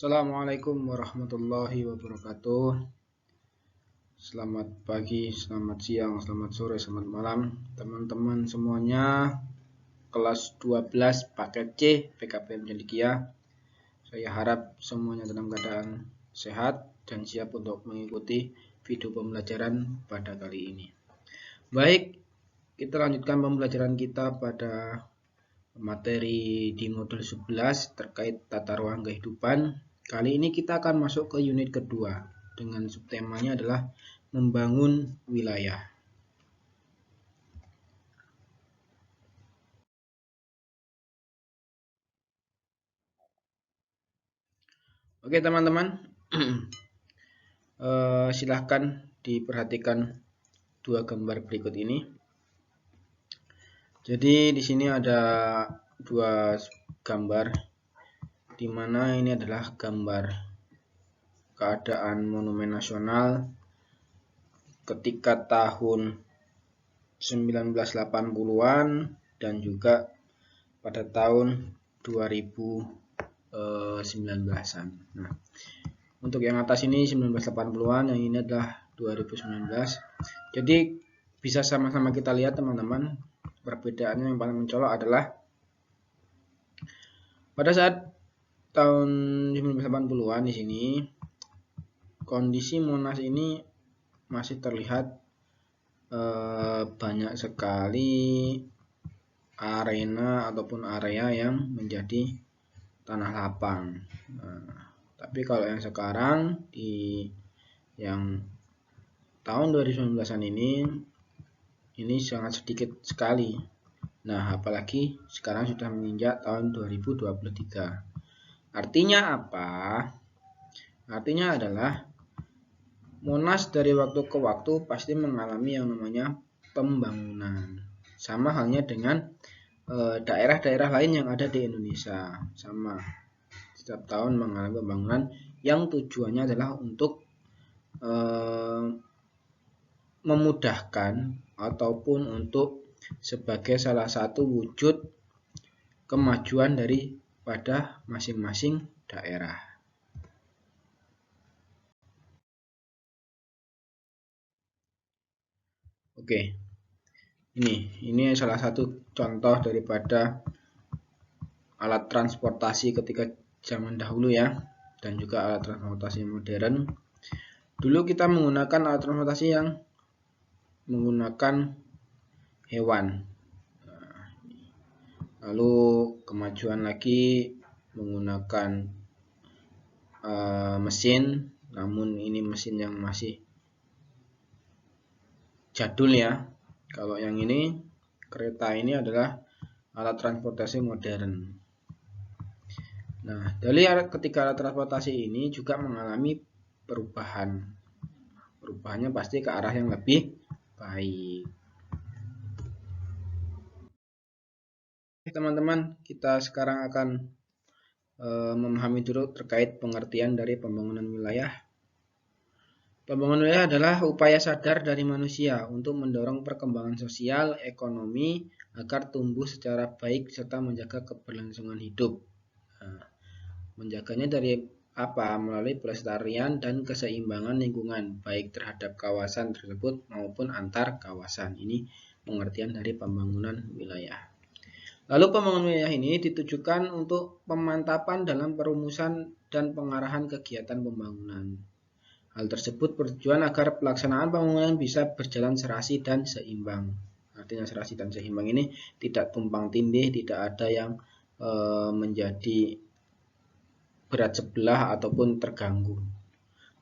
Assalamualaikum warahmatullahi wabarakatuh. Selamat pagi, selamat siang, selamat sore, selamat malam teman-teman semuanya. Kelas 12 paket C PKBM Cendekia. Saya harap semuanya dalam keadaan sehat dan siap untuk mengikuti video pembelajaran pada kali ini. Baik, kita lanjutkan pembelajaran kita pada materi di modul 11 terkait tata ruang kehidupan. Kali ini kita akan masuk ke unit kedua dengan subtemanya adalah membangun wilayah. Oke teman-teman, silahkan diperhatikan dua gambar berikut ini. Jadi di sini ada dua gambar, di mana ini adalah gambar keadaan Monumen Nasional ketika tahun 1980-an dan juga pada tahun 2019-an. Nah, untuk yang atas ini 1980-an, yang ini adalah 2019. Jadi bisa sama-sama kita lihat teman-teman, perbedaannya yang paling mencolok adalah pada saat tahun 1980-an di sini kondisi Monas ini masih terlihat banyak sekali arena ataupun area yang menjadi tanah lapang. Tapi kalau yang sekarang di yang tahun 2019-an ini sangat sedikit sekali. Nah, apalagi sekarang sudah menginjak tahun 2023. Artinya apa? Artinya adalah Monas dari waktu ke waktu pasti mengalami yang namanya pembangunan. Sama halnya dengan daerah-daerah lain yang ada di Indonesia. Sama, setiap tahun mengalami pembangunan yang tujuannya adalah untuk memudahkan ataupun untuk sebagai salah satu wujud kemajuan daripada masing-masing daerah. Oke, ini salah satu contoh daripada alat transportasi ketika zaman dahulu ya, dan juga alat transportasi modern. Dulu kita menggunakan alat transportasi yang menggunakan hewan. Lalu kemajuan lagi menggunakan mesin, namun ini mesin yang masih jadul ya. Kalau yang ini kereta ini adalah alat transportasi modern. Nah, dari ketika alat transportasi ini juga mengalami perubahan. Perubahannya pasti ke arah yang lebih baik. Teman-teman, kita sekarang akan memahami dulu terkait pengertian dari pembangunan wilayah. Pembangunan wilayah adalah upaya sadar dari manusia untuk mendorong perkembangan sosial, ekonomi agar tumbuh secara baik serta menjaga keberlangsungan hidup. Nah, menjaganya dari apa? Melalui pelestarian dan keseimbangan lingkungan baik terhadap kawasan tersebut maupun antar kawasan. Ini pengertian dari pembangunan wilayah. Lalu pembangunan wilayah ini ditujukan untuk pemantapan dalam perumusan dan pengarahan kegiatan pembangunan. Hal tersebut bertujuan agar pelaksanaan pembangunan bisa berjalan serasi dan seimbang. Artinya serasi dan seimbang ini tidak tumpang tindih, tidak ada yang menjadi berat sebelah ataupun terganggu,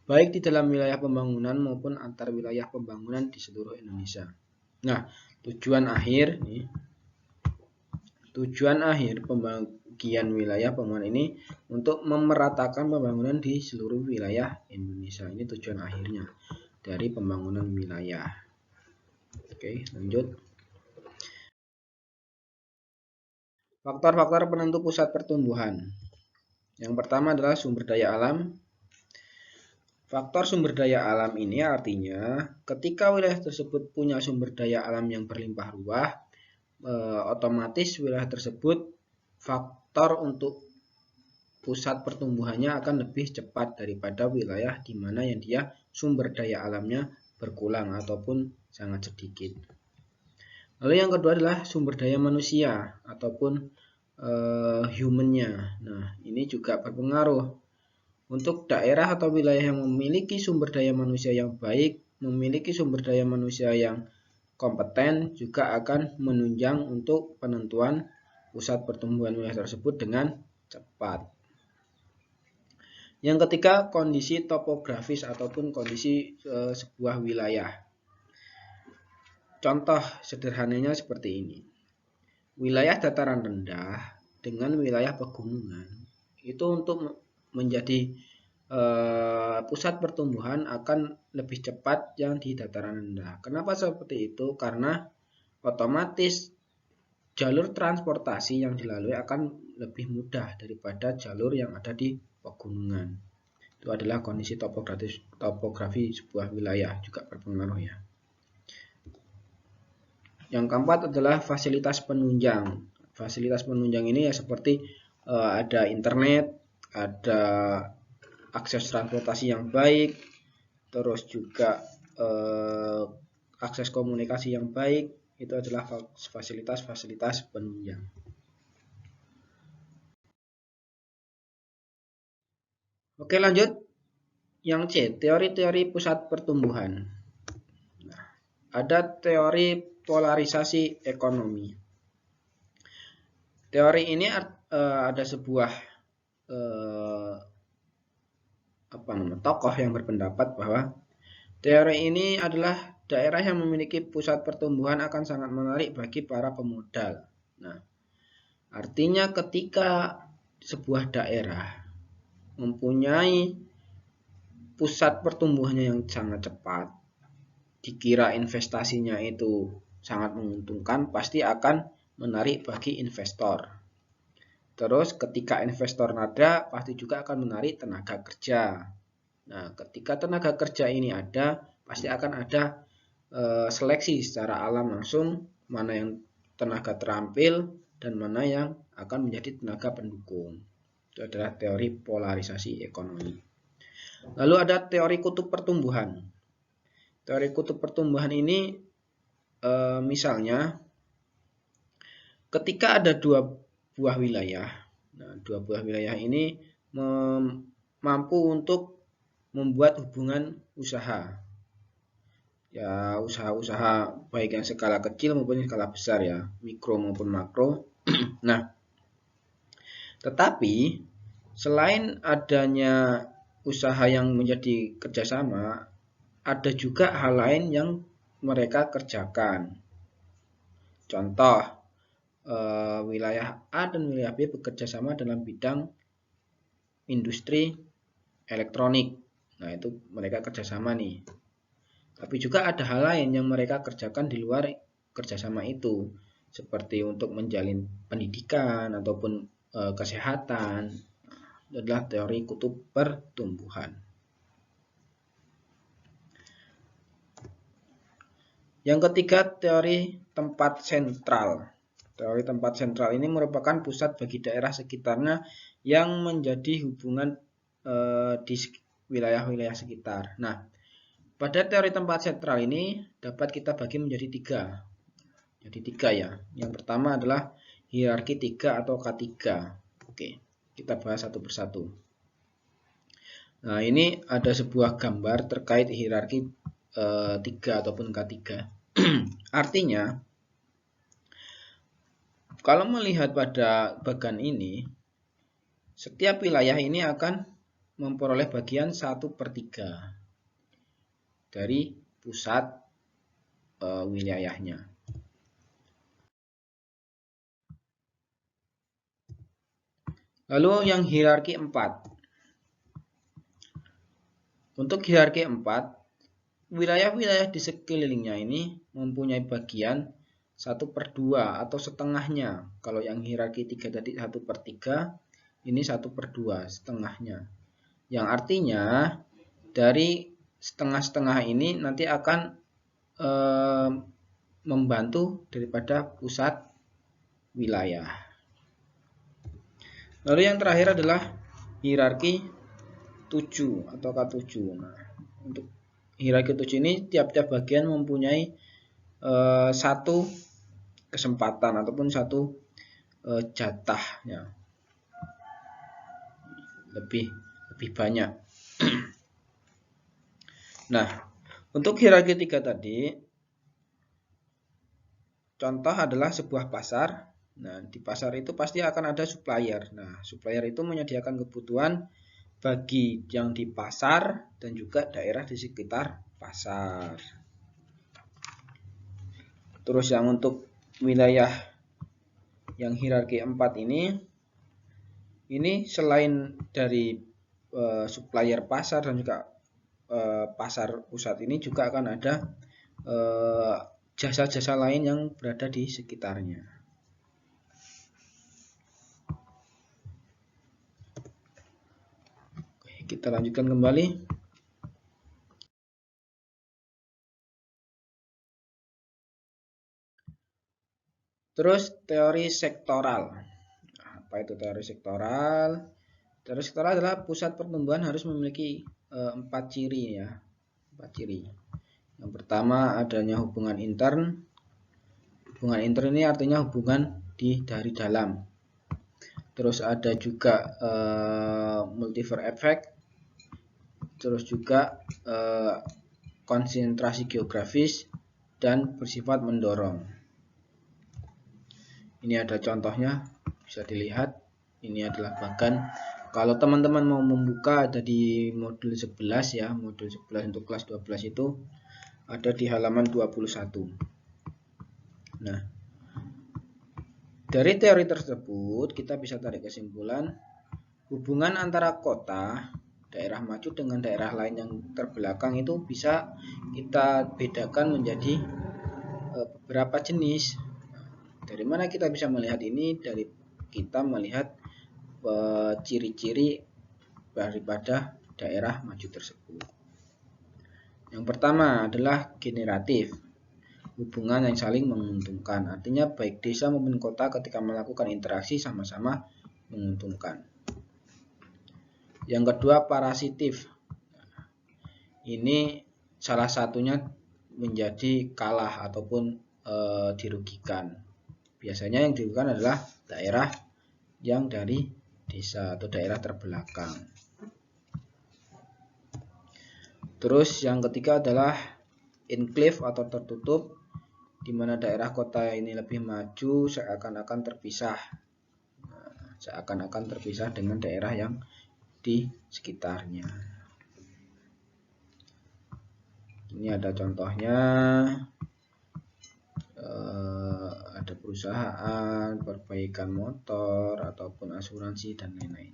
baik di dalam wilayah pembangunan maupun antar wilayah pembangunan di seluruh Indonesia. Nah, tujuan akhir pembagian wilayah pembangunan ini untuk memeratakan pembangunan di seluruh wilayah Indonesia. Ini tujuan akhirnya dari pembangunan wilayah. Oke, lanjut. Faktor-faktor penentu pusat pertumbuhan. Yang pertama adalah sumber daya alam. Faktor sumber daya alam ini artinya ketika wilayah tersebut punya sumber daya alam yang berlimpah ruah, otomatis wilayah tersebut faktor untuk pusat pertumbuhannya akan lebih cepat daripada wilayah di mana yang dia sumber daya alamnya berkurang ataupun sangat sedikit. Lalu yang kedua adalah sumber daya manusia ataupun humannya. Nah, ini juga berpengaruh. Untuk daerah atau wilayah yang memiliki sumber daya manusia yang baik, memiliki sumber daya manusia yang kompeten, juga akan menunjang untuk penentuan pusat pertumbuhan wilayah tersebut dengan cepat. Yang ketiga, kondisi topografis ataupun kondisi sebuah wilayah. Contoh sederhananya seperti ini. Wilayah dataran rendah dengan wilayah pegunungan itu untuk menjadi pusat pertumbuhan akan lebih cepat yang di dataran rendah. Kenapa seperti itu? Karena otomatis jalur transportasi yang dilalui akan lebih mudah daripada jalur yang ada di pegunungan. Itu adalah kondisi topografi sebuah wilayah juga berpengaruh ya. Yang keempat adalah fasilitas penunjang. Fasilitas penunjang ini ya seperti ada internet, ada akses transportasi yang baik, terus juga akses komunikasi yang baik. Itu adalah fasilitas-fasilitas penunjang. Oke, lanjut. Yang C, teori-teori pusat pertumbuhan. Nah, ada teori polarisasi ekonomi. Teori ini ada sebuah tokoh yang berpendapat bahwa teori ini adalah daerah yang memiliki pusat pertumbuhan akan sangat menarik bagi para pemodal. Nah, artinya ketika sebuah daerah mempunyai pusat pertumbuhannya yang sangat cepat, dikira investasinya itu sangat menguntungkan, pasti akan menarik bagi investor. Terus ketika investor ada, pasti juga akan menarik tenaga kerja. Nah, ketika tenaga kerja ini ada, pasti akan ada seleksi secara alam langsung, mana yang tenaga terampil dan mana yang akan menjadi tenaga pendukung. Itu adalah teori polarisasi ekonomi. Lalu ada teori kutub pertumbuhan. Teori kutub pertumbuhan ini misalnya ketika ada dua buah wilayah, nah, dua buah wilayah ini mampu untuk membuat hubungan usaha. Ya, usaha-usaha baik yang skala kecil maupun skala besar ya, mikro maupun makro. Nah, tetapi selain adanya usaha yang menjadi kerjasama, ada juga hal lain yang mereka kerjakan. Contoh, wilayah A dan wilayah B bekerja sama dalam bidang industri elektronik. Nah, itu mereka kerjasama nih. Tapi juga ada hal lain yang mereka kerjakan di luar kerjasama itu, seperti untuk menjalin pendidikan ataupun kesehatan. Itu adalah teori kutub pertumbuhan. Yang ketiga, teori tempat sentral. Teori tempat sentral ini merupakan pusat bagi daerah sekitarnya yang menjadi hubungan di wilayah-wilayah sekitar. Nah, pada teori tempat sentral ini dapat kita bagi menjadi tiga. Jadi tiga ya. Yang pertama adalah hierarki 3 atau K3. Oke, kita bahas satu persatu. Nah, ini ada sebuah gambar terkait hierarki 3 ataupun K3. Artinya, kalau melihat pada bagan ini, setiap wilayah ini akan memperoleh bagian 1/3 dari pusat wilayahnya. Lalu yang hierarki 4. Untuk hierarki 4, wilayah-wilayah di sekelilingnya ini mempunyai bagian 1/2 atau setengahnya. Kalau yang hierarki 3 tadi 1/3, ini 1/2 setengahnya. Yang artinya dari setengah-setengah ini nanti akan membantu daripada pusat wilayah. Lalu yang terakhir adalah hierarki 7 atau K7. Nah, untuk hierarki 7 ini tiap-tiap bagian mempunyai satu kesempatan ataupun satu jatahnya lebih banyak. Nah, untuk hierarki 3 tadi, contoh adalah sebuah pasar. Nah, di pasar itu pasti akan ada supplier. Nah, supplier itu menyediakan kebutuhan bagi yang di pasar dan juga daerah di sekitar pasar. Terus yang untuk wilayah yang hierarki 4 ini selain dari supplier pasar dan juga pasar pusat ini juga akan ada jasa-jasa lain yang berada di sekitarnya. Oke, kita lanjutkan kembali. Terus teori sektoral. Apa itu teori sektoral? Teori sektoral adalah pusat pertumbuhan harus memiliki 4 ciri ya. 4 ciri. Yang pertama adanya hubungan intern. Hubungan intern ini artinya hubungan dari dalam. Terus ada juga multiplier effect. Terus juga konsentrasi geografis dan bersifat mendorong. Ini ada contohnya, bisa dilihat. Ini adalah bahkan kalau teman-teman mau membuka ada di modul 11 ya, modul 11 untuk kelas 12 itu ada di halaman 21. Nah, dari teori tersebut kita bisa tarik kesimpulan hubungan antara kota, daerah maju dengan daerah lain yang terbelakang itu bisa kita bedakan menjadi beberapa jenis. Dari mana kita bisa melihat ini? Dari kita melihat ciri-ciri daripada daerah maju tersebut. Yang pertama adalah generatif, hubungan yang saling menguntungkan. Artinya baik desa maupun kota ketika melakukan interaksi sama-sama menguntungkan. Yang kedua parasitif. Ini salah satunya menjadi kalah ataupun dirugikan. Biasanya yang dirugikan adalah daerah yang dari desa atau daerah terbelakang. Terus yang ketiga adalah enclave atau tertutup, di mana daerah kota ini lebih maju seakan-akan terpisah. Seakan-akan terpisah dengan daerah yang di sekitarnya. Ini ada contohnya. Ada perusahaan, perbaikan motor, ataupun asuransi dan lain-lain.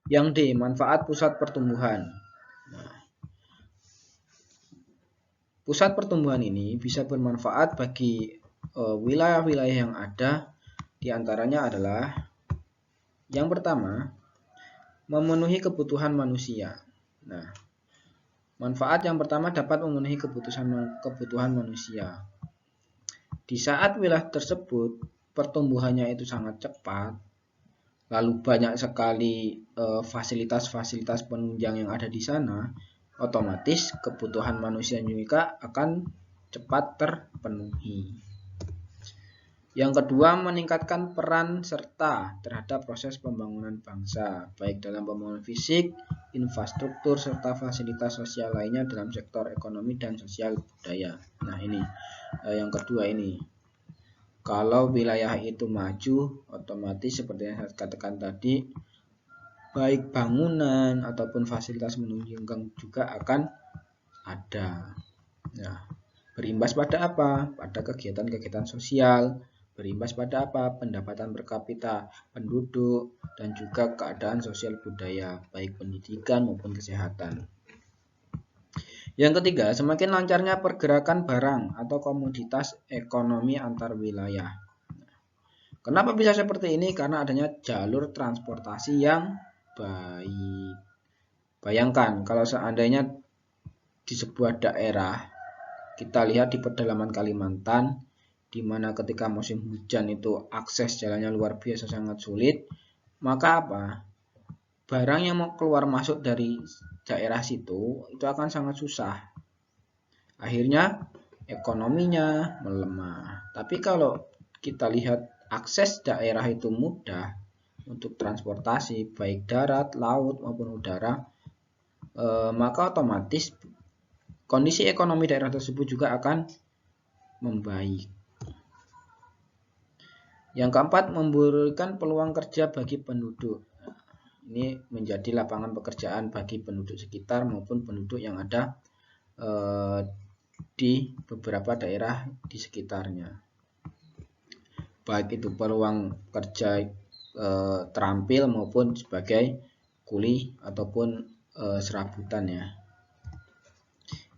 Yang D, manfaat pusat pertumbuhan. Nah, pusat pertumbuhan ini bisa bermanfaat bagi wilayah-wilayah yang ada. Di antaranya adalah yang pertama, memenuhi kebutuhan manusia. Nah, manfaat yang pertama dapat memenuhi kebutuhan manusia. Di saat wilayah tersebut pertumbuhannya itu sangat cepat, lalu banyak sekali fasilitas-fasilitas penunjang yang ada di sana, otomatis kebutuhan manusia juga akan cepat terpenuhi. Yang kedua, meningkatkan peran serta terhadap proses pembangunan bangsa, baik dalam pembangunan fisik, infrastruktur, serta fasilitas sosial lainnya dalam sektor ekonomi dan sosial budaya. Nah ini, yang kedua ini. Kalau wilayah itu maju, otomatis seperti yang saya katakan tadi, baik bangunan ataupun fasilitas menunjang juga akan ada. Nah, berimbas pada apa? Pada kegiatan-kegiatan sosial. Berimbas pada apa? Pendapatan per kapita penduduk dan juga keadaan sosial budaya, baik pendidikan maupun kesehatan. Yang ketiga, semakin lancarnya pergerakan barang atau komoditas ekonomi antar wilayah. Kenapa bisa seperti ini? Karena adanya jalur transportasi yang baik. Bayangkan kalau seandainya di sebuah daerah, kita lihat di pedalaman Kalimantan, di mana ketika musim hujan itu akses jalannya luar biasa sangat sulit, maka apa? Barang yang mau keluar masuk dari daerah situ itu akan sangat susah. Akhirnya ekonominya melemah. Tapi kalau kita lihat akses daerah itu mudah untuk transportasi baik darat, laut maupun udara, maka otomatis kondisi ekonomi daerah tersebut juga akan membaik. Yang keempat, memberikan peluang kerja bagi penduduk. Ini menjadi lapangan pekerjaan bagi penduduk sekitar maupun penduduk yang ada di beberapa daerah di sekitarnya. Baik itu peluang kerja terampil maupun sebagai kuli ataupun serabutan ya.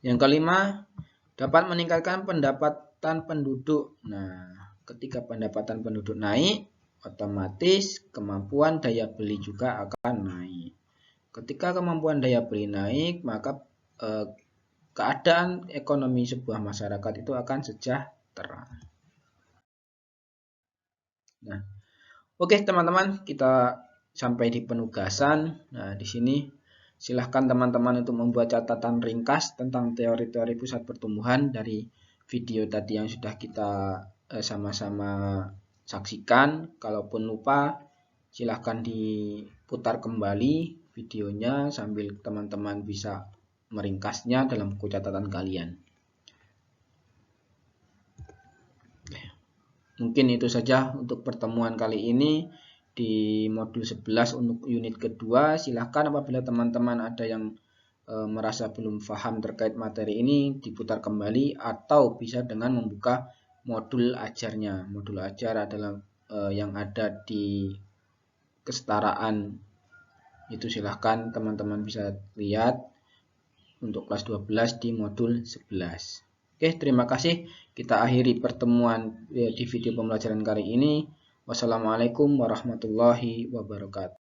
Yang kelima, dapat meningkatkan pendapatan penduduk. Nah, ketika pendapatan penduduk naik, otomatis kemampuan daya beli juga akan naik. Ketika kemampuan daya beli naik, maka keadaan ekonomi sebuah masyarakat itu akan sejahtera. Nah, oke teman-teman, kita sampai di penugasan. Nah, di sini silahkan teman-teman untuk membuat catatan ringkas tentang teori-teori pusat pertumbuhan dari video tadi yang sudah kita sama-sama saksikan. Kalaupun lupa, silahkan diputar kembali videonya sambil teman-teman bisa meringkasnya dalam buku catatan kalian. Mungkin itu saja untuk pertemuan kali ini di modul 11 untuk unit kedua. Silahkan apabila teman-teman ada yang merasa belum paham terkait materi ini, diputar kembali atau bisa dengan membuka modul ajarnya. Modul ajar adalah yang ada di kesetaraan, itu silahkan teman-teman bisa lihat untuk kelas 12 di modul 11. Oke, terima kasih. Kita akhiri pertemuan di video pembelajaran kali ini. Wassalamualaikum warahmatullahi wabarakatuh.